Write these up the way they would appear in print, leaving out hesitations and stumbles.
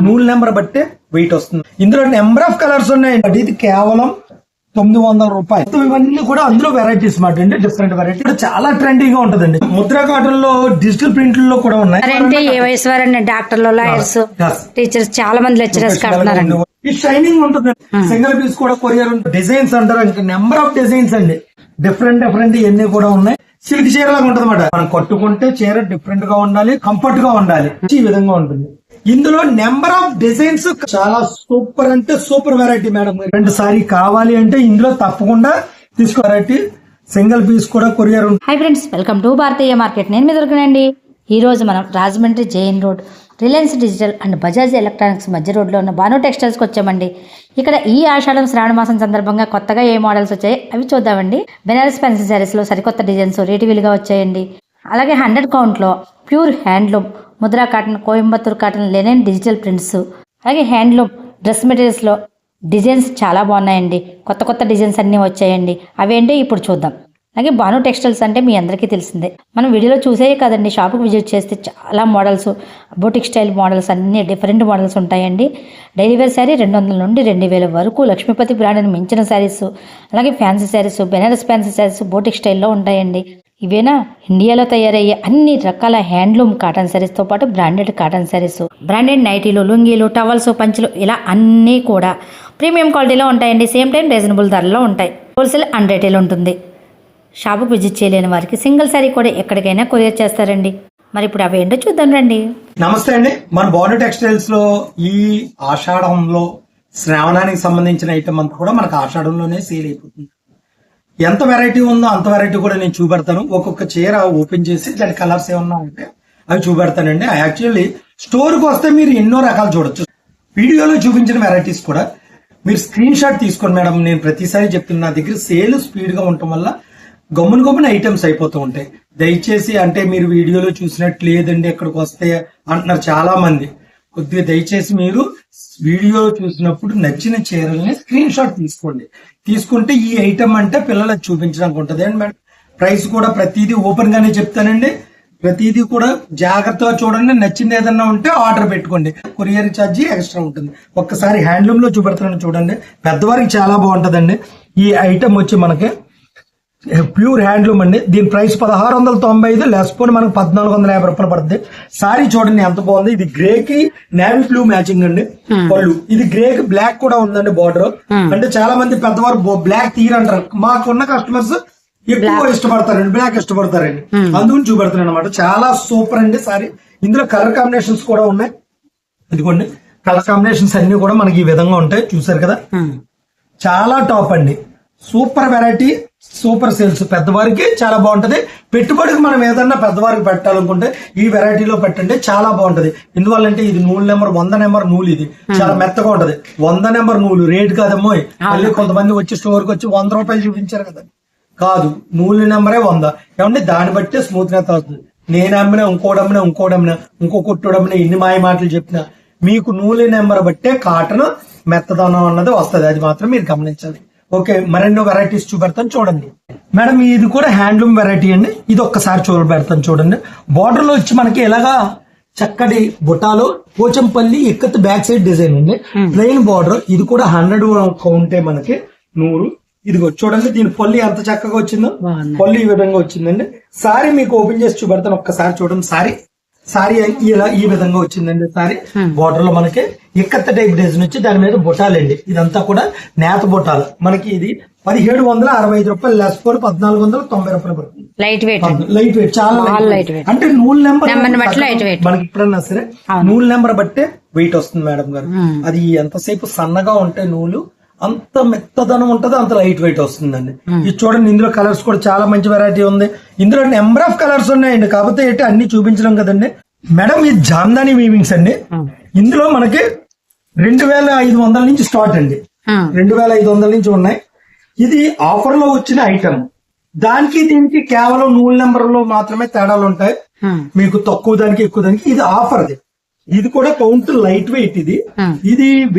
నూలు నెంబర్ బట్టే వెయిట్ వస్తుంది. ఇందులో నెంబర్ ఆఫ్ కలర్స్ ఉన్నాయండి. ఇది కేవలం 900 రూపాయలు. ఇవన్నీ కూడా అందులో వెరైటీస్ మాట అండి, డిఫరెంట్ వెరైటీ. చాలా ట్రెండింగ్ గా ఉంటదండి. ముద్రా కాటన్ లో డిజిటల్ ప్రింట్ లో కూడా ఉన్నాయి. ఏ వయసు వారండి? డాక్టర్లు, లాయర్స్, టీచర్స్, చాలా మంది లెక్చరర్స్ కడుతున్నారండి. ఈ షైనింగ్ ఉంటుంది. సింగిల్ పీస్ కూడా కొరియర్ డిజైన్స్ అంటారు. ఇంకా నెంబర్ ఆఫ్ డిజైన్స్ అండి, డిఫరెంట్ ఇవన్నీ కూడా ఉన్నాయి. సిల్క్ చీర లాగా ఉంటది అన్నమాట. మనం కట్టుకుంటే చీర డిఫరెంట్ గా ఉండాలి, కంఫర్ట్ గా ఉండాలి, ఈ విధంగా ఉంటుంది. ఇందులో నెంబర్ ఆఫ్ డిజైన్స్ చాలా సూపర్ అంటే సూపర్ వెరైటీ మేడం. రెండు సారీ కావాలి అంటే ఇందులో తప్పకుండా తీసుకో. వెరైటీ సింగిల్ పీస్ కూడా courier. Hi friends, welcome to Bharatiya market. నేను మీ దొరికినండి. ఈ రోజు మనం Rajahmundry Jain road, Reliance digital and Bajaj electronics మధ్య రోడ్లో ఉన్న భాను టెక్స్టైల్స్కి వచ్చామండి. ఇక్కడ ఈ ఆషాఢం శ్రావణ మాసం సందర్భంగా కొత్తగా ఏ మోడల్స్ వచ్చాయి అవి చూద్దామండి. బెనారస్ ఫ్యాన్సీ శారీస్లో సరికొత్త డిజైన్స్ రీటివీలుగా వచ్చాయండి. అలాగే 100 కౌంట్లో pure handloom, Mudra cotton, Coimbatore cotton, linen digital prints, అలాగే హ్యాండ్లూమ్ డ్రెస్ మెటీరియల్స్లో డిజైన్స్ చాలా బాగున్నాయండి. కొత్త డిజైన్స్ అన్నీ వచ్చాయండి. అవేంటి ఇప్పుడు చూద్దాం. అలాగే భాను టెక్స్టైల్స్ అంటే మీ అందరికీ తెలిసిందే. మనం వీడియోలో చూసే కదండి, షాప్కి విజిట్ చేస్తే చాలా మోడల్స్, బోటిక్ స్టైల్ మోడల్స్, అన్ని డిఫరెంట్ మోడల్స్ ఉంటాయండి. డైలీ వేర్ శారీ 200 నుండి 2000 వరకు లక్ష్మీపతి బ్రాండ్ని మించిన శారీస్, అలాగే fancy saris, Banaras fancy saris boutique స్టైల్లో ఉంటాయండి. ఇవేనా ఇండియాలో తయారయ్యే అన్ని రకాల హ్యాండ్లూమ్ కాటన్ శారీస్తో పాటు బ్రాండెడ్ కాటన్ శారీస్, బ్రాండెడ్ నైటీలు, లుంగీలు, టవల్స్, పంచులు, ఇలా అన్నీ కూడా ప్రీమియం క్వాలిటీలో ఉంటాయండి. సేమ్ టైం రీజనబుల్ ధరలో ఉంటాయి. హోల్సేల్ అండ్ రిటైల్ ఉంటుంది. షాపుకు విజిట్ చేయలేని వారికి సింగిల్ శారీ కూడా ఎక్కడికైనా కొరియర్ చేస్తారండి. మరి ఇప్పుడు అవి ఏంటో చూద్దాం రండి. నమస్తే అండి. మన భాను టెక్స్టైల్స్ లో ఈ ఆషాఢంలో శ్రావణానికి సంబంధించిన ఐటమ్ అంతా కూడా మనకు ఆషాఢంలోనే సేల్ అయిపోతుంది. ఎంత వెరైటీ ఉందో అంత వెరైటీ కూడా నేను చూపెడతాను. ఒక్కొక్క చీర ఓపెన్ చేసి దాని కలర్స్ ఏమన్నా ఉంటే అవి చూపెడతానండి. యాక్చువల్లీ స్టోర్ కు వస్తే మీరు ఎన్నో రకాలు చూడొచ్చు. వీడియోలో చూపించిన వెరైటీస్ కూడా మీరు స్క్రీన్ షాట్ తీసుకోండి మేడం. నేను ప్రతిసారి చెప్తున్నా, నా దగ్గర సేల్ స్పీడ్ గా ఉండటం వల్ల గమ్మున ఐటమ్స్ అయిపోతూ ఉంటాయి. దయచేసి అంటే మీరు వీడియోలో చూసినట్టు లేదండి ఇక్కడికి వస్తే అంటున్నారు చాలా మంది. కొద్దిగా దయచేసి మీరు వీడియో చూసినప్పుడు నచ్చిన చీరల్ని స్క్రీన్ షాట్ తీసుకోండి. తీసుకుంటే ఈ ఐటమ్ అంటే పిల్లలకు చూపించడానికి ఉంటుంది. అండ్ మేడం ప్రైస్ కూడా ప్రతిదీ ఓపెన్ గానే చెప్తానండి. ప్రతిదీ కూడా జాగ్రత్తగా చూడండి. నచ్చింది ఏదన్నా ఉంటే ఆర్డర్ పెట్టుకోండి. కొరియర్ ఛార్జీ ఎక్స్ట్రా ఉంటుంది. ఒక్కసారి హ్యాండ్లూమ్ లో చూపెడతాను చూడండి. పెద్దవారికి చాలా బాగుంటదండి. ఈ ఐటమ్ వచ్చి మనకి ప్యూర్ హ్యాండ్లూమ్ అండి. దీని ప్రైస్ 1695, లెస్ పోని మనకు 1450 రూపాయలు పడుతుంది. సారీ చూడండి ఎంత బాగుంది. ఇది గ్రే కి నేవీ బ్లూ మ్యాచింగ్ అండి. పళ్ళు ఇది గ్రే కి బ్లాక్ కూడా ఉందండి బార్డర్. అంటే చాలా మంది పెద్దవారు బ్లాక్ తీరంటారు. మాకున్న కస్టమర్స్ ఎక్కువ ఇష్టపడతారండి, బ్లాక్ ఇష్టపడతారండి. అందుకని చూపెడతాను అనమాట. చాలా సూపర్ అండి సారీ. ఇందులో కలర్ కాంబినేషన్స్ కూడా ఉన్నాయి. ఇదిగోండి కలర్ కాంబినేషన్స్ అన్ని కూడా మనకి ఈ విధంగా ఉంటాయి. చూసారు కదా, చాలా టాప్ అండి. Super variety, super sales. పెద్దవారికి చాలా బాగుంటది. పెట్టుబడికి మనం ఏదన్నా పెద్దవారికి పెట్టాలనుకుంటే ఈ వెరైటీలో పెట్టండి, చాలా బాగుంటది. ఎందువల్లంటే ఇది నూలు నెంబర్ 100 నెంబర్ నూలు. ఇది చాలా మెత్తగా ఉంటది. 100 నెంబర్ నూలు రేట్ కాదమ్మో. మళ్ళీ కొంతమంది వచ్చి స్టోర్ కి వచ్చి 100 రూపాయలు చూపించారు కదా, కాదు నూలు నెంబరే 100. ఏమంటే దాన్ని బట్టే స్మూత్నెస్ అవుతుంది. నేను అమ్మినా ఇంకోటమ్మినా ఇంకో కొట్టుడమ్మినా ఎన్ని మాయ మాటలు చెప్పినా మీకు నూలు నెంబర్ బట్టే కాటన్ మెత్తదనం అన్నది వస్తుంది. అది మాత్రం మీరు గమనించాలి. ఓకే, మరెన్నో వెరైటీస్ చూపెడతాను చూడండి మేడం. ఇది కూడా హ్యాండ్లూమ్ వెరైటీ అండి. ఇది ఒక్కసారి చూపెడతాను చూడండి. బార్డర్ లో వచ్చి మనకి ఎలాగా చక్కటి బుటాలు, Pochampally ikat back side design అండి. Plain border. ఇది కూడా 100 కౌంటే మనకి 100. ఇదిగో చూడండి దీని పల్లి ఎంత చక్కగా వచ్చిందో. పల్లి ఈ విధంగా వచ్చిందండి. సారీ మీకు ఓపెన్ చేసి చూపెడతాను. ఒక్కసారి చూడండి. సారీ ఇలా ఈ విధంగా వచ్చిందండి. సారీ బార్డర్ లో మనకి ఇక్కత్త టైప్ డిజైన్ వచ్చి దాని మీద బుటాలండి. ఇదంతా కూడా నేత బుటాలు. మనకి ఇది 1765 రూపాయలు, లెస్ పోయి 1490 రూపాయలు పడుతుంది. లైట్ వెయిట్ చాలా లైట్ వెయిట్. అంటే నూలు నెంబర్ మనకి ఎప్పుడన్నా సరే నూలు నెంబర్ బట్టే వెయిట్ వస్తుంది మేడం గారు. అది ఎంతసేపు సన్నగా ఉంటే నూలు అంత మెత్తదనం ఉంటది, అంత లైట్ వెయిట్ వస్తుందండి. ఇది చూడండి. ఇందులో కలర్స్ కూడా చాలా మంచి వెరైటీ ఉంది. ఇందులో నెంబర్ ఆఫ్ కలర్స్ ఉన్నాయండి. కాకపోతే ఏంటి అన్ని చూపించడం కదండి మేడం. ఇది జామ్దాని వీవింగ్స్ అండి. ఇందులో మనకి 2500 నుంచి స్టార్ట్ అండి. 2500 నుంచి ఉన్నాయి. ఇది ఆఫర్ లో వచ్చిన ఐటమ్. దానికి దీనికి కేవలం నూలు నెంబర్ లో మాత్రమే తేడాలు ఉంటాయి. మీకు తక్కువ దానికి ఎక్కువ దానికి. ఇది ఆఫర్. ఇది కూడా కౌంట్ లైట్ వెయిట్. ఇది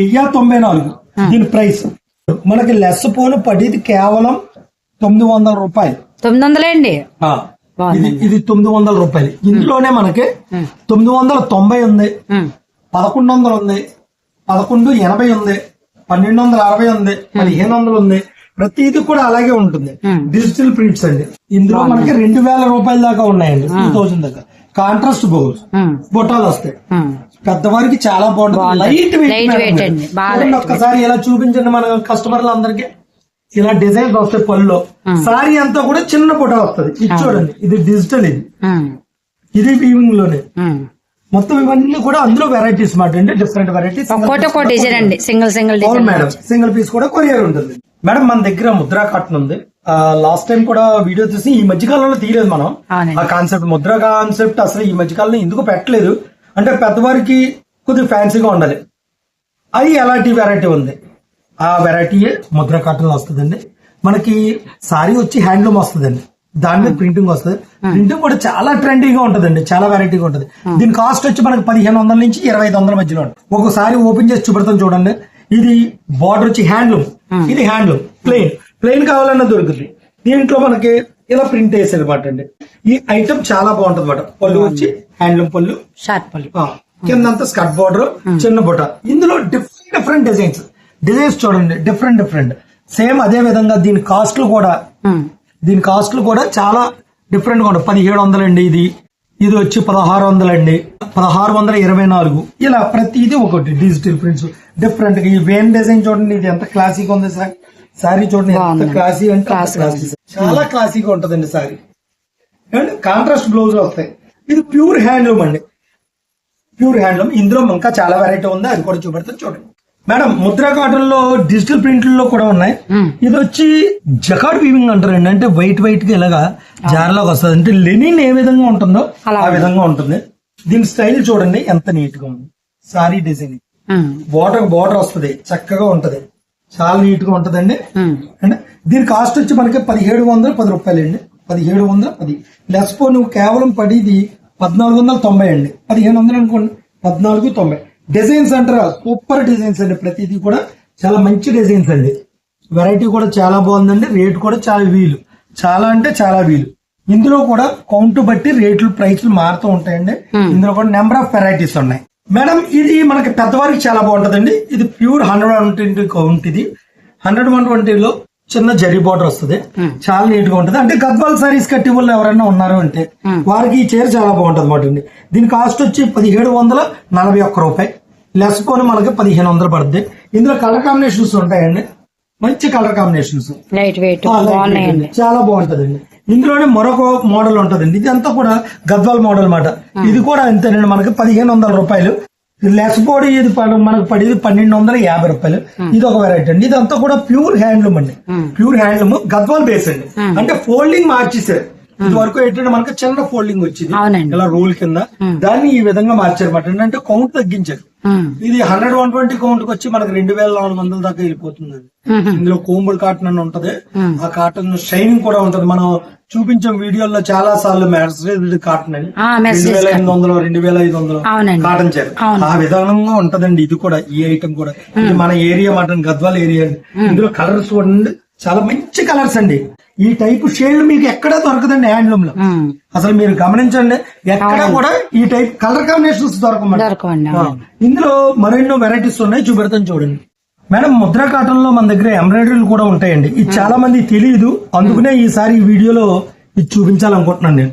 1094 దీని ప్రైస్. మనకి లెస్ పోను పడేది కేవలం 900 రూపాయలు. 900 అండి. ఇది 900 రూపాయలు. ఇందులోనే మనకి 990 ఉంది, 1100 ఉంది, 1180 ఉంది, 1260 ఉంది, 1500 ఉంది. ప్రతిది కూడా అలాగే ఉంటుంది. డిజిటల్ ప్రింట్స్ అండి. ఇందులో మనకి 2000 రూపాయల దాకా ఉన్నాయండి. 2000 దాకా. కాంట్రాస్ట్ బౌల్స్, బొటాలు వస్తాయి. పెద్దవారికి చాలా బాగుంటుంది. Light weight. ఒక్కసారి ఇలా చూపించండి మన కస్టమర్లు అందరికి. ఇలా డిజైన్స్ వస్తాయి పళ్ళు. సారీ అంతా కూడా చిన్న బొట వస్తుంది. ఇది చూడండి, ఇది డిజిటల్, ఇది వీవింగ్ లోనే. మొత్తం ఇవన్నీ కూడా అందులో వెరైటీస్ మాట అండి. Different varieties. Madam single piece కూడా కొరియర్ ఉంటుంది. మేడం మన దగ్గర ముద్రా కాటన్ ఉంది. లాస్ట్ టైం కూడా వీడియో తీసి ఈ మధ్య కాలంలో తీయలేదు మనం. ఆ కాన్సెప్ట్ ముద్రా కాన్సెప్ట్ అసలు ఈ మధ్య కాలంలో ఎందుకు పెట్టలేదు అంటే పెద్దవారికి కొద్దిగా ఫ్యాన్సీగా ఉండాలి. అది ఎలాంటి వెరైటీ ఉంది, ఆ వెరైటీ ముద్రా కాటన్ లో వస్తుందండి. మనకి సారీ వచ్చి హ్యాండ్లూమ్ వస్తుందండి. దాని మీద ప్రింటింగ్ వస్తుంది. ప్రింటింగ్ కూడా చాలా ట్రెండీగా ఉంటదండి. చాలా వెరైటీగా ఉంటది. దీని కాస్ట్ వచ్చి మనకి 1500 నుంచి 2500 మధ్యలో ఉంటుంది. ఒకసారి ఓపెన్ చేసి చూపెడతాం చూడండి. ఇది బార్డర్ వచ్చి హ్యాండ్లూమ్, ఇది హ్యాండ్లూమ్ ప్లెయిన్ కావాలన్నా దొరుకుతుంది. దీంట్లో మనకి ఇలా ప్రింట్ వేసేది మాట అండి. ఈ ఐటమ్ చాలా బాగుంటది మాట. పళ్ళు వచ్చి హ్యాండ్లూమ్ పళ్ళు, షార్ట్ పళ్ళు, కిందంతా స్కర్ట్ బార్డర్, చిన్న బుట్ట. ఇందులో డిఫరెంట్ డిజైన్స్ చూడండి. డిఫరెంట్ సేమ్ అదే విధంగా దీని కాస్ట్లు కూడా చాలా డిఫరెంట్ గా ఉంటాయి. 1700 అండి. ఇది వచ్చి 1600 అండి, 1624. ఇలా ప్రతిదీ ఒకటి డిజిటల్ ప్రింట్స్ డిఫరెంట్ గా. ఈ వేన్ డిజైన్ చూడండి, ఇది ఎంత క్లాసీగా ఉంది. సారీ చూడండి ఎంత క్లాసీ అంటే చాలా క్లాసీగా ఉంటదండి సారీ. అండ్ కాంట్రాస్ట్ బ్లౌజ్ వస్తాయి. ఇది ప్యూర్ హ్యాండ్లూమ్ అండి. ఇందులో ఇంకా చాలా వెరైటీ ఉంది, అది కూడా చూపెడతాను చూడండి. మేడం ముద్రా కాటన్ లో డిజిటల్ ప్రింట్లలో కూడా ఉన్నాయి. ఇది వచ్చి జకార్డ్ వీవింగ్ అంటారండి. అంటే వైట్ గా ఇలాగా జార్లాగా వస్తుంది. అంటే లెనిన్ ఏ విధంగా ఉంటుందో ఆ విధంగా ఉంటుంది. దీని స్టైల్ చూడండి ఎంత నీట్ గా ఉంది. సారీ డిజైన్ బార్డర్ వస్తుంది, చక్కగా ఉంటది, చాలా నీట్ గా ఉంటదండి. అంటే దీని కాస్ట్ వచ్చి మనకి 1710 రూపాయలు అండి. 1710 లెస్ పో నువ్వు కేవలం పడిది 1490 అండి. 1500 అనుకోండి, 1490. డిజైన్స్ అంటారా, సూపర్ డిజైన్స్ అండి. ప్రతిదీ కూడా చాలా మంచి డిజైన్స్ అండి. వెరైటీ కూడా చాలా బాగుందండి. రేట్ కూడా చాలా వీలు. ఇందులో కూడా కౌంట్ బట్టి రేట్లు ప్రైస్లు మారుతూ ఉంటాయండి. ఇందులో కూడా నెంబర్ ఆఫ్ వెరైటీస్ ఉన్నాయి. మేడం ఇది మనకి పెద్దవారికి చాలా బాగుంటదండి. ఇది ప్యూర్ 120 కౌంట్. ఇది 120లో చిన్న జరీ బార్డర్ వస్తుంది. చాలా నీట్ గా ఉంటది. అంటే గద్వాల్ సారీస్ కట్టి వాళ్ళు ఎవరైనా ఉన్నారు అంటే వారికి ఈ చీర చాలా బాగుంటది అన్నమాట అండి. దీని కాస్ట్ వచ్చి 1741 రూపాయి. లెస్ పోని మనకి 1500 పడుతుంది. ఇందులో కలర్ కాంబినేషన్స్ ఉంటాయండి. మంచి కలర్ కాంబినేషన్స్, చాలా బాగుంటదండి. ఇందులోనే మరొక మోడల్ ఉంటదండి. ఇది అంతా కూడా గద్వాల్ మోడల్ మాట. ఇది కూడా అంతేనండి. మనకి 1500 రూపాయలు. లెస్ బోర్డ్ ఇది మనకు పడేది 1250 రూపాయలు. ఇది ఒక వెరైటీ అండి. ఇదంతా కూడా ప్యూర్ హ్యాండ్లూమ్ అండి. గద్వాల్ బేస్ అండి. అంటే ఫోల్డింగ్ మార్చేసారు. ఇది వరకు ఏంటంటే మనకు చిన్న ఫోల్డింగ్ వచ్చింది ఇలా రూల్ కింద. దాన్ని ఈ విధంగా మార్చారు. అంటే కౌంట్ తగ్గించారు. ఇది 100-120 కౌంట్ వచ్చి మనకి 2400 దాకా వెళ్ళిపోతుంది. ఇందులో కోంబుల్ కాటన్ అని ఉంటది. ఆ కాటన్ షైనింగ్ కూడా ఉంటది. మనం చూపించాం వీడియోలో చాలా సార్లు మెర్సరైజ్డ్ కాటన్ అని 2800, 2500 కాటన్ చీర ఆ విధానంగా ఉంటదండి. ఇది కూడా ఈ ఐటమ్ కూడా ఇది మన ఏరియా మాట, గద్వాల్ ఏరియా. ఇందులో కలర్స్ చూడండి, చాలా మంచి కలర్స్ అండి. ఈ టైప్ షేడ్ మీకు ఎక్కడా దొరకదండి హ్యాండ్లూమ్ లో. అసలు మీరు గమనించండి, ఎక్కడా కూడా ఈ టైప్ కలర్ కాంబినేషన్స్ దొరకమండి. ఇందులో మరెన్నో వెరైటీస్ ఉన్నాయి, చూపెడతాను చూడండి. మేడం ముద్రా కాటన్ లో మన దగ్గర ఎంబ్రాయిడరీలు కూడా ఉంటాయండి. ఇది చాలా మంది తెలియదు, అందుకనే ఈసారి ఈ వీడియోలో ఇది చూపించాలనుకుంటున్నాను నేను.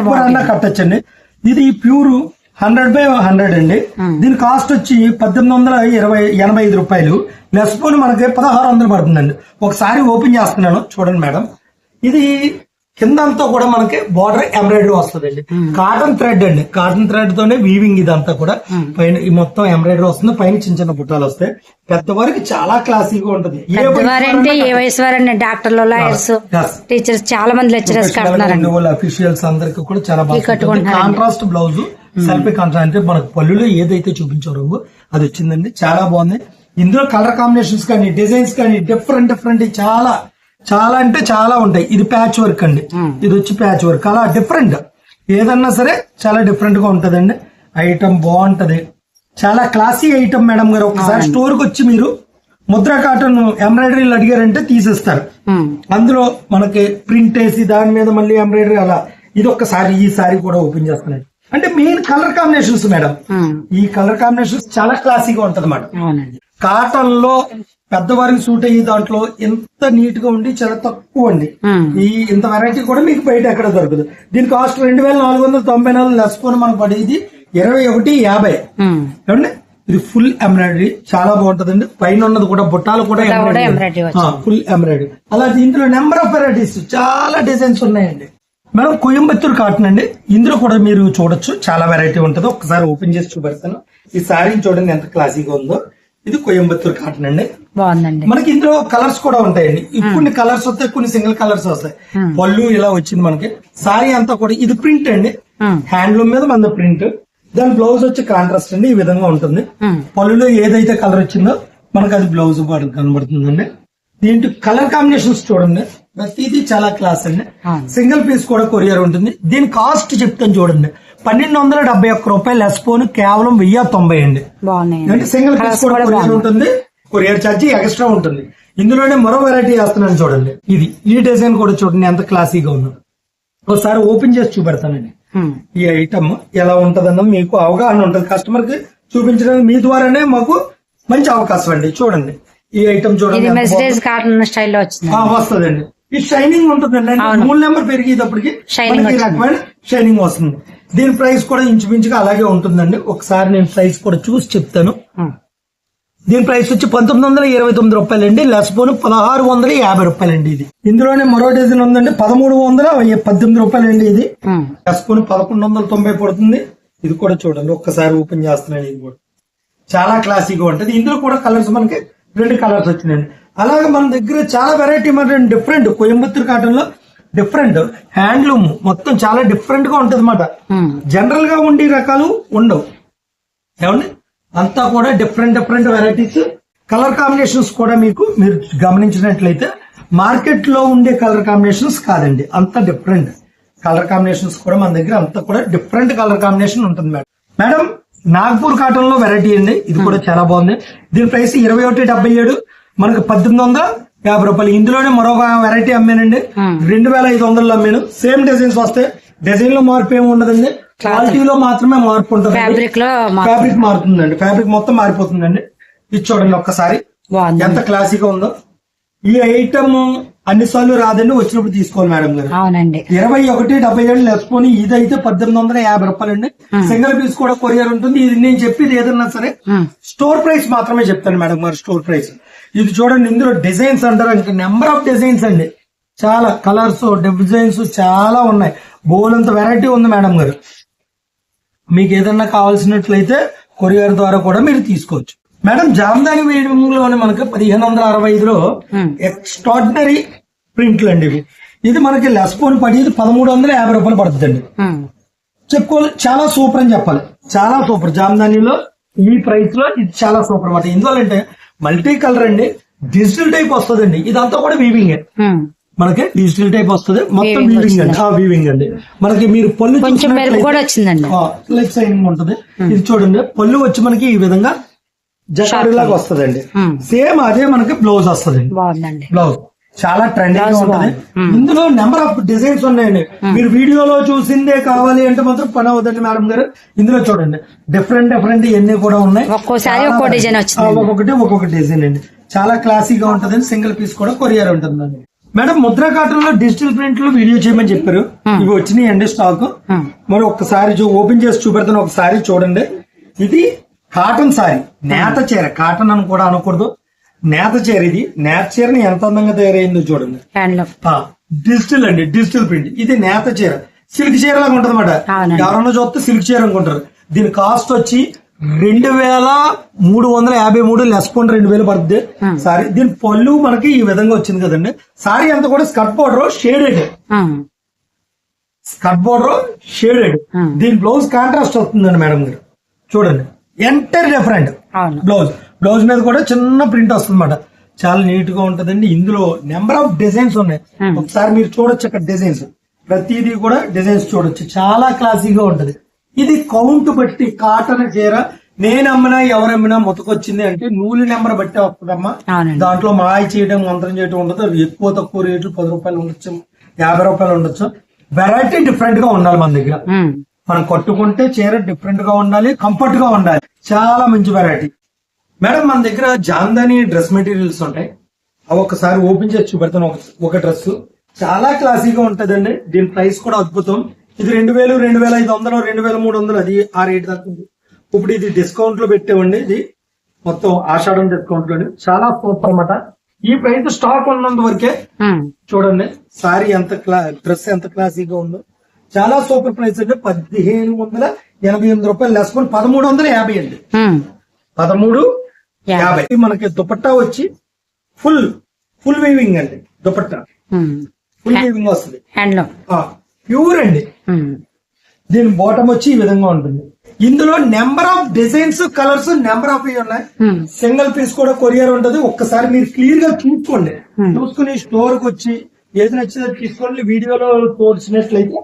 ఎప్పుడన్నా కట్టచ్చండి. ఇది ప్యూర్ 100/100 అండి. దీని కాస్ట్ వచ్చి 1885 రూపాయలు. లెస్ పోని మనకి 1600 పడుతుందండి. ఒకసారి ఓపెన్ చేస్తున్నాను చూడండి మేడం. ఇది కిందంతా కూడా మనకి బార్డర్ ఎంబ్రాయిడరీ వస్తుందండి. కాటన్ థ్రెడ్ అండి. కాటన్ థ్రెడ్ తోనే వీవింగ్ ఇదంతా కూడా. పైన ఈ మొత్తం ఎంబ్రాయిడరీ వస్తుంది. పైన చిన్న బుట్టాలు వస్తాయి. పెద్దవారికి చాలా క్లాసీగా ఉంటది. ఏ వయసు వారండి? డాక్టర్లు, లాయర్స్, టీచర్స్, చాలా మంది లెక్చరర్స్ అఫీషియల్స్ అందరికి కూడా చాలా బాగా. Contrast blouse, selfie contrast. అంటే మనకు పళ్ళులో ఏదైతే చూపించారో అది వచ్చిందండి. చాలా బాగుంది. ఇందులో కలర్ కాంబినేషన్స్ కానీ డిజైన్స్ కానీ డిఫరెంట్ చాలా అంటే చాలా ఉంటాయి. ఇది ప్యాచ్ వర్క్ అండి. ఇది వచ్చి ప్యాచ్ వర్క్. అలా డిఫరెంట్ ఏదన్నా సరే చాలా డిఫరెంట్ గా ఉంటదండి. ఐటమ్ బాగుంటది, చాలా క్లాసీ ఐటమ్ మేడం గారు. ఒకసారి స్టోర్ కి వచ్చి మీరు ముద్రా కాటన్ ఎంబ్రాయిడరీలు అడిగారంటే తీసేస్తారు. అందులో మనకి ప్రింట్ వేసి దాని మీద మళ్ళీ ఎంబ్రాయిడరీ అలా. ఇది ఒక్కసారి ఈ సారీ కూడా ఓపెన్ చేస్తున్నాను. అంటే మెయిన్ కలర్ కాంబినేషన్స్ మేడం. ఈ కలర్ కాంబినేషన్స్ చాలా క్లాసీగా ఉంటది అన్నమాట. అవునండి. కాటన్ లో పెద్దవారికి సూట్ అయ్యే దాంట్లో ఎంత నీట్ గా ఉండి చాలా తక్కువ అండి. ఈ ఇంత వెరైటీ కూడా మీకు బయట ఎక్కడ దొరకదు. దీని కాస్ట్ 2494 లెస్ పోను మనకు పడేది 2150. ఏమండి ఇది ఫుల్ ఎంబ్రాయిడరీ చాలా బాగుంటదండి. పైన ఉన్నది కూడా బుట్టాలు కూడా ఫుల్ ఎంబ్రాయిడరీ. అలా దీంట్లో నెంబర్ ఆఫ్ వెరైటీస్ చాలా డిజైన్స్ ఉన్నాయండి మేడం. కోయంబత్తూర్ కాటన్ అండి. ఇందులో కూడా మీరు చూడొచ్చు చాలా వెరైటీ ఉంటది. ఒకసారి ఓపెన్ చేసి చూపెడతాను. ఈ సారీ చూడండి ఎంత క్లాసీగా ఉందో. ఇది కోయంబత్తూర్ కాటన్ అండి. బాగుందండి. మనకి ఇందులో కలర్స్ కూడా ఉంటాయండి. కొన్ని కలర్స్ వస్తాయి, కొన్ని సింగిల్ కలర్స్ వస్తాయి. పళ్ళు ఇలా వచ్చింది మనకి. సారీ అంతా కూడా ఇది ప్రింట్ అండి. హ్యాండ్లూమ్ మీద మన ప్రింట్. దాని బ్లౌజ్ వచ్చి కాంట్రాస్ట్ అండి. ఈ విధంగా ఉంటుంది. పళ్ళులో ఏదైతే కలర్ వచ్చిందో మనకి అది బ్లౌజ్ కనబడుతుందండి. దీంట్లో కలర్ కాంబినేషన్స్ చూడండి. ప్రతిదీ చాలా క్లాస్ అండి. సింగిల్ పీస్ కూడా కొరియర్ ఉంటుంది. దీని కాస్ట్ చెప్తాను చూడండి. 1271 రూపాయలు లెస్ పోను కేవలం 1090 అండి. అంటే సింగిల్ పీస్ కూడా కొరియర్ ఉంటుంది. కొరియర్ ఛార్జీ ఎక్స్ట్రా ఉంటుంది. ఇందులోనే మరో వెరైటీ వేస్తున్నాను చూడండి. ఇది ఈ డిజైన్ కూడా చూడండి ఎంత క్లాసీగా ఉందో. ఒకసారి ఓపెన్ చేసి చూపెడతానండి. ఈ ఐటమ్ ఎలా ఉంటదన్నది మీకు అవగాహన ఉంటుంది. కస్టమర్ కి చూపించడానికి మీ ద్వారానే మాకు మంచి అవకాశం అండి. చూడండి ఈ ఐటమ్ చూడండి వస్తుందండి. ఈ షైనింగ్ ఉంటుందండి. 3 నెంబర్ పెరిగేటప్పటికి రకమైన షైనింగ్ వస్తుంది. దీని ప్రైస్ కూడా ఇంచుమించుగా అలాగే ఉంటుందండి. ఒకసారి నేను ప్రైస్ కూడా చూసి చెప్తాను. దీని ప్రైస్ వచ్చి 1929 రూపాయలండి. లెస్ పోను 1650 రూపాయలండి. ఇది ఇందులోనే మరో డిజైన్ ఉందండి. 1318 రూపాయలండి. ఇది లెస్ పోను 1190 పడుతుంది. ఇది కూడా చూడండి. ఒక్కసారి ఓపెన్ చేస్తున్నాను. ఇది కూడా చాలా క్లాసీగా ఉంటది. ఇందులో కూడా కలర్స్ మనకి 2 కలర్స్ వచ్చినాయండి. అలాగే మన దగ్గర చాలా వెరైటీ మన డిఫరెంట్ కోయంబత్తూర్ కాటన్ లో డిఫరెంట్ హ్యాండ్లూమ్ మొత్తం చాలా డిఫరెంట్ గా ఉంటది అన్నమాట. జనరల్ గా ఉండే రకాలు ఉండవు. ఏమండి అంతా కూడా డిఫరెంట్ వెరైటీస్. కలర్ కాంబినేషన్స్ కూడా మీరు గమనించినట్లయితే మార్కెట్ లో ఉండే కలర్ కాంబినేషన్స్ కాదండి. అంత డిఫరెంట్ కలర్ కాంబినేషన్స్ కూడా మన దగ్గర అంతా కూడా డిఫరెంట్ కలర్ కాంబినేషన్ ఉంటుంది మేడం. మేడం నాగ్పూర్ కాటన్ లో వెరైటీ అండి. ఇది కూడా చాలా బాగుంది. దీని ప్రైస్ 2177 మనకు 1850 రూపాయలు. ఇందులోనే మరొక వెరైటీ అమ్మానండి. 2500 అమ్మాను. సేమ్ డిజైన్స్ వస్తాయి. డిజైన్ లో మార్పు ఏమి ఉండదండి. క్వాలిటీలో మాత్రమే మార్పు ఉంటుంది. ఫ్యాబ్రిక్ మారుతుందండి. ఫ్యాబ్రిక్ మొత్తం మారిపోతుందండి. ఇది చూడండి ఒక్కసారి ఎంత క్లాసీగా ఉందో. ఈ ఐటమ్ అన్ని సార్లు రాదండి. వచ్చినప్పుడు తీసుకోవాలి మేడం గారు. 2177 లెస్ పోని ఇదైతే 1850 రూపాయలండి. సింగిల్ పీస్ కూడా కొరియర్ ఉంటుంది. ఇది నేను చెప్పేది ఏదన్నా సరే స్టోర్ ప్రైస్ మాత్రమే చెప్తాను మేడం గారు. స్టోర్ ప్రైస్ ఇది చూడండి. ఇందులో డిజైన్స్ అంటారు ఇంకా నెంబర్ ఆఫ్ డిజైన్స్ అండి. చాలా కలర్స్ డిజైన్స్ చాలా ఉన్నాయి. బోలంత వెరైటీ ఉంది మేడం గారు. మీకు ఏదన్నా కావాల్సినట్లయితే కొరియర్ ద్వారా కూడా మీరు తీసుకోవచ్చు మేడం. జామదాని వేయడంలోనే మనకి 1565లో ఎక్స్ట్రాడినరీ ప్రింట్లు అండి ఇవి. ఇది మనకి లెస్ పోన్ పడేది 1350 రూపాయలు పడుతుందండి. చెప్పుకోవాలి చాలా సూపర్ అని చెప్పాలి. చాలా సూపర్. జామదానిలో ఈ ప్రైస్ లో ఇది చాలా సూపర్ అన్నమాట. ఎందువల్లంటే మల్టీ కలర్ అండి. డిజిటల్ టైప్ వస్తుందండి. ఇదంతా కూడా వీవింగ్ మనకి డిజిటల్ టైప్ వస్తుంది. మొత్తం వీవింగ్ అండి. వీవింగ్ అండి. మనకి మీరు పళ్ళు లైక్ సైనింగ్ ఉంటుంది. ఇది చూడండి. పళ్ళు వచ్చి మనకి ఈ విధంగా జకారీ లాగా వస్తుందండి. సేమ్ అదే మనకి బ్లౌజ్ వస్తుంది. బ్లౌజ్ చాలా ట్రెండింగ్ గా ఉంటుంది. ఇందులో నెంబర్ ఆఫ్ డిజైన్స్ ఉన్నాయండి. మీరు వీడియోలో చూసిందే కావాలి అంటే మాత్రం పని అవుతుంది మేడం గారు. ఇందులో చూడండి డిఫరెంట్ ఎన్ని కూడా ఉన్నాయి. ఒక్కొక్కటి డిజైన్ అండి. చాలా క్లాసీగా ఉంటుందండి. సింగిల్ పీస్ కూడా కొరియర్ ఉంటుందండి మేడం. ముద్రా కాటన్ లో డిజిటల్ ప్రింట్ లో వీడియో చేయమని చెప్పారు. ఇవి వచ్చినాయండి స్టాక్. మరి ఒక్కసారి ఓపెన్ చేసి చూపెడతాను. ఒకసారి చూడండి. ఇది కాటన్ సారీ. నేత చీర. కాటన్ అని కూడా అనకూడదు. నేత చీర. ఇది నేత చీరని ఎంత అందంగా తయారైందో చూడండి. డిజిటల్ అండి. Digital print. ఇది నేత చీర. సిల్క్ చీర లాగా ఉంటది అన్నమాట. ఎవరన్నా చూస్తే సిల్క్ చీర అనుకుంటారు. దీని కాస్ట్ వచ్చి 2353 లెస్ పోన్ 2000 పడుతుంది సారీ. దీని పళ్ళు మనకి ఈ విధంగా వచ్చింది కదండి. సారీ అంతా కూడా స్కర్ట్ బోర్డర్ షేడెడ్. దీని బ్లౌజ్ కాంట్రాస్ట్ వస్తుందండి మేడం గారు. చూడండి ఎంటైర్ డిఫరెంట్ బ్లౌజ్ మీద కూడా చిన్న ప్రింట్ వస్తుంది అన్నమాట. చాలా నీట్ గా ఉంటదండి. ఇందులో నెంబర్ ఆఫ్ డిజైన్స్ ఉన్నాయి. ఒకసారి మీరు చూడొచ్చు అక్కడ డిజైన్స్. ప్రతిదీ కూడా డిజైన్స్ చూడొచ్చు. చాలా క్లాసీగా ఉంటది. ఇది కౌంట్ బట్టి కాటన్ చీర నేనమ్మినా ఎవరమ్మినా మొతకొచ్చింది అంటే నూలు నెంబర్ బట్టి వస్తుందమ్మా. దాంట్లో మాయ చేయడం మంత్రం చేయడం ఉండదు. ఎక్కువ తక్కువ రేట్లు 10 రూపాయలు ఉండొచ్చు, 50 రూపాయలు ఉండొచ్చు. వెరైటీ డిఫరెంట్ గా ఉండాలి మన దగ్గర. మనం కట్టుకుంటే చీర డిఫరెంట్ గా ఉండాలి, కంఫర్ట్ గా ఉండాలి. చాలా మంచి వెరైటీ మేడం. మన దగ్గర జాందాని డ్రెస్ మెటీరియల్స్ ఉంటాయి. అవి ఒకసారి ఓపెన్ చేసి చూపెడతాను. ఒక డ్రెస్ చాలా క్లాసీగా ఉంటదండి. దీని ప్రైస్ కూడా అద్భుతం. ఇది 2000, 2500, 2300 అది ఆ రేట్ దాకా ఉంది. ఇప్పుడు ఇది డిస్కౌంట్ లో పెట్టేవండి. ఇది మొత్తం ఆషాఢం డిస్కౌంట్ లో చాలా సూపర్ అన్నమాట. ఈ ప్రైస్ స్టాక్ ఉన్నంత వరకే. చూడండి సారీ ఎంత డ్రెస్ ఎంత క్లాసీగా ఉందో. చాలా సూపర్ ప్రైస్ అండి. 1588 రూపాయలు లెస్ 1350 అండి. 1350. మనకి దుపట్టా వచ్చి ఫుల్ వీవింగ్ అండి. దుపట్టా ఫుల్ వీవింగ్ వస్తుంది. ప్యూర్ అండి. దీని బాటమ్ వచ్చి ఈ విధంగా ఉంటుంది. ఇందులో number of designs, colours number of ఉన్నాయి. సింగిల్ పీస్ కూడా కొరియర్ ఉంటుంది. ఒక్కసారి మీరు క్లియర్ గా చూసుకోండి. చూసుకుని స్టోర్ కి వచ్చి ఏది నచ్చితే తీసుకోండి. వీడియోలో తోచినట్లయితే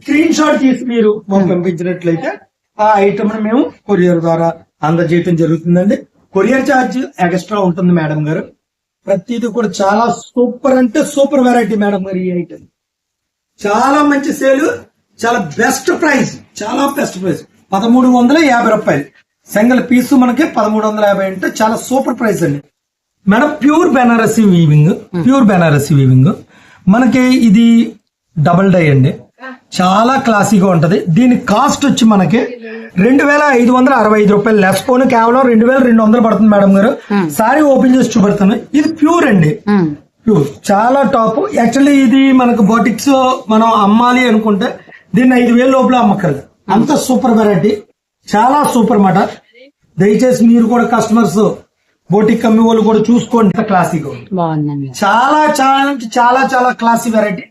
స్క్రీన్ షాట్ తీసి మీరు మాకు పంపించినట్లయితే ఆ ఐటమ్ మేము కొరియర్ ద్వారా అందజేయటం జరుగుతుందండి. కొరియర్ ఛార్జ్ ఎక్స్ట్రా ఉంటుంది మేడం గారు. ప్రతిదీ కూడా చాలా సూపర్ అంటే సూపర్ వెరైటీ మేడం గారు. ఈ ఐటమ్ చాలా మంచి సేల్, చాలా బెస్ట్ ప్రైస్, చాలా బెస్ట్ ప్రైస్. 1350 రూపాయలు సింగిల్ పీస్ మనకి 1350 అంటే చాలా సూపర్ ప్రైస్ అండి మేడం. ప్యూర్ బెనారసీ వీవింగ్ మనకి ఇది డబుల్ డై అండి. చాలా క్లాసీగా ఉంటది. దీని కాస్ట్ వచ్చి మనకి 2565 రూపాయలు లెస్ పోను కేవలం 2200 పడుతుంది మేడం గారు. సారీ ఓపెన్ చేసి చూపెడతాను. ఇది ప్యూర్ అండి. ప్యూర్ చాలా టాప్. యాక్చువల్లీ ఇది మనకు బోటిక్స్ మనం అమ్మాలి అనుకుంటే దీన్ని 5000 లోపల అమ్మక్కర్లేదు. అంత సూపర్ వెరైటీ, చాలా సూపర్ మాట. దయచేసి మీరు కూడా కస్టమర్స్ బోటిక్ అమ్మే వాళ్ళు కూడా చూసుకోండి. క్లాసీగా చాలా చాలా చాలా చాలా క్లాసీ వెరైటీ.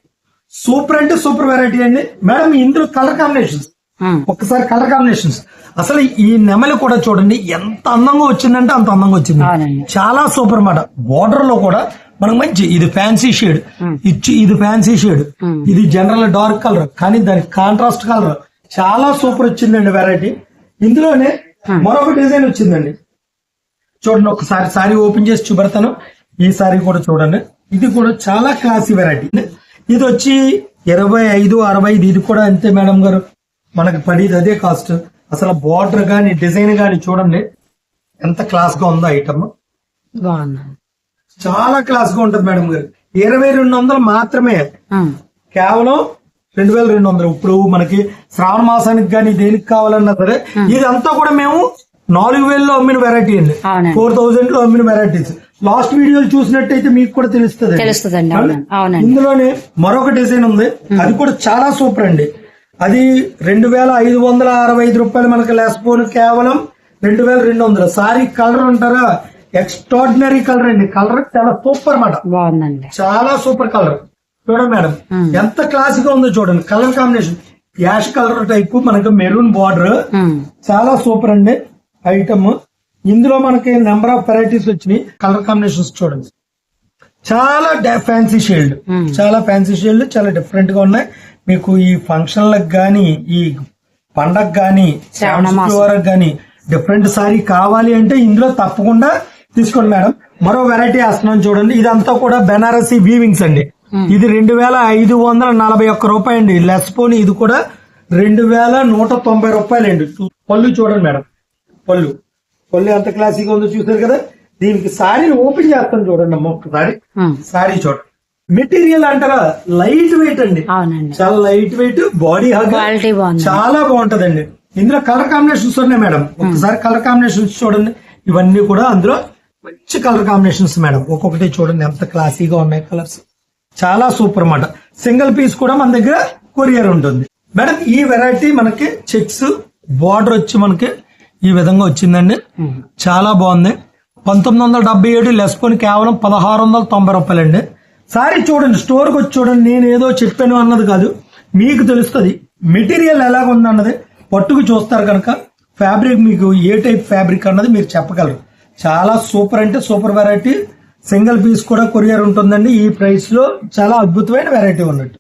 సూపర్ అంటే సూపర్ వెరైటీ అండి మేడం. ఇందులో కలర్ కాంబినేషన్స్, ఒక్కసారి కలర్ కాంబినేషన్స్. అసలు ఈ నెమలి కూడా చూడండి ఎంత అందంగా వచ్చిందంటే అంత అందంగా వచ్చింది. చాలా సూపర్ మాట. బోర్డర్ లో కూడా మనకు మంచి ఇది ఫ్యాన్సీ షేడ్ ఇది ఫ్యాన్సీ షేడ్, ఇది జనరల్ డార్క్ కలర్ కానీ దానికి కాంట్రాస్ట్ కలర్. చాలా సూపర్ వచ్చిందండి వెరైటీ. ఇందులోనే మరొక డిజైన్ వచ్చిందండి. చూడండి ఒకసారి సారీ ఓపెన్ చేసి చూపెడతాను. ఈ సారీ కూడా చూడండి. ఇది కూడా చాలా క్లాసీ వెరైటీ. ఇది వచ్చి 2560. ఇది కూడా అంతే మేడం గారు. మనకి పడేది అదే కాస్ట్. అసలు బార్డర్ గాని డిజైన్ గాని చూడండి ఎంత క్లాస్ గా ఉందో ఐటమ్. చాలా క్లాస్ గా ఉంటుంది మేడం గారు. 2200 మాత్రమే, కేవలం 2200. ఇప్పుడు మనకి శ్రావణ మాసానికి గానీ దేనికి కావాలన్నా సరే ఇదంతా కూడా మేము 4000లో అమ్మిన వెరైటీ అండి. 4000 లో అమ్మిన వెరైటీస్. లాస్ట్ వీడియోలు చూసినట్టయితే మీకు కూడా తెలుస్తుంది. ఇందులోనే మరొక డిజైన్ ఉంది. అది కూడా చాలా సూపర్ అండి. అది 2565 రూపాయలు మనకి లెస్ పోను కేవలం 2200. సారీ కలర్ అంటారా ఎక్స్ట్రాడినరీ కలర్ అండి. కలర్ చాలా సూపర్ మాట. చాలా సూపర్ కలర్. చూడండి మేడం ఎంత క్లాసిక్ ఉందో చూడండి. Colour combination ash colour type మనకి మెరూన్ బార్డర్. చాలా సూపర్ అండి ఐటమ్. ఇందులో మనకి నెంబర్ ఆఫ్ వెరైటీస్ వచ్చినాయి. కలర్ కాంబినేషన్స్ చూడండి చాలా ఫ్యాన్సీ షేడ్, చాలా ఫ్యాన్సీ షేడ్, చాలా డిఫరెంట్ గా ఉన్నాయి. మీకు ఈ ఫంక్షన్లకు గానీ ఈ పండగ గానీ శివరాత్రికి గానీ డిఫరెంట్ సారీ కావాలి అంటే ఇందులో తప్పకుండా తీసుకోండి మేడం. మరో వెరైటీ వేస్తున్నాను చూడండి. ఇదంతా కూడా బెనారసీ వీవింగ్స్ అండి. ఇది 2541 రూపాయలు అండి లెస్ పోని. ఇది కూడా 2190 రూపాయలు అండి. పళ్ళు చూడండి మేడం. పళ్ళు ఎంత క్లాసీగా ఉందో చూసారు కదా. దీనికి సారీని ఓపెన్ చేస్తాను చూడండి అమ్మ ఒక్కసారి. సారీ చూడండి. మెటీరియల్ అంటారా లైట్ వెయిట్ అండి. చాలా లైట్ వెయిట్, బాడీ హగ్ చాలా బాగుంటదండి. ఇందులో కలర్ కాంబినేషన్స్ ఉన్నాయి మేడం. ఒకసారి కలర్ కాంబినేషన్స్ చూడండి. ఇవన్నీ కూడా అందులో మంచి కలర్ కాంబినేషన్స్ మేడం. ఒక్కొక్కటి చూడండి ఎంత క్లాసీగా ఉన్నాయి కలర్స్. చాలా సూపర్ అన్నమాట. సింగిల్ పీస్ కూడా మన దగ్గర కొరియర్ ఉంటుంది మేడం. ఈ వెరైటీ మనకి చెక్స్ బార్డర్ వచ్చి మనకి ఈ విధంగా వచ్చిందండి. చాలా బాగుంది. 1977 లెస్ పోని కేవలం 1690 రూపాయలు అండి. సారీ చూడండి స్టోర్కి వచ్చి చూడండి. నేను ఏదో చెప్పాను అన్నది కాదు, మీకు తెలుస్తుంది మెటీరియల్ ఎలాగుంది అన్నది. పట్టుకు చూస్తారు కనుక ఫ్యాబ్రిక్ మీకు ఏ టైప్ ఫ్యాబ్రిక్ అన్నది మీరు చెప్పగలరు. చాలా సూపర్ అంటే సూపర్ వెరైటీ. సింగిల్ పీస్ కూడా కొరియర్ ఉంటుందండి. ఈ ప్రైస్ లో చాలా అద్భుతమైన వెరైటీ ఉన్నట్టు.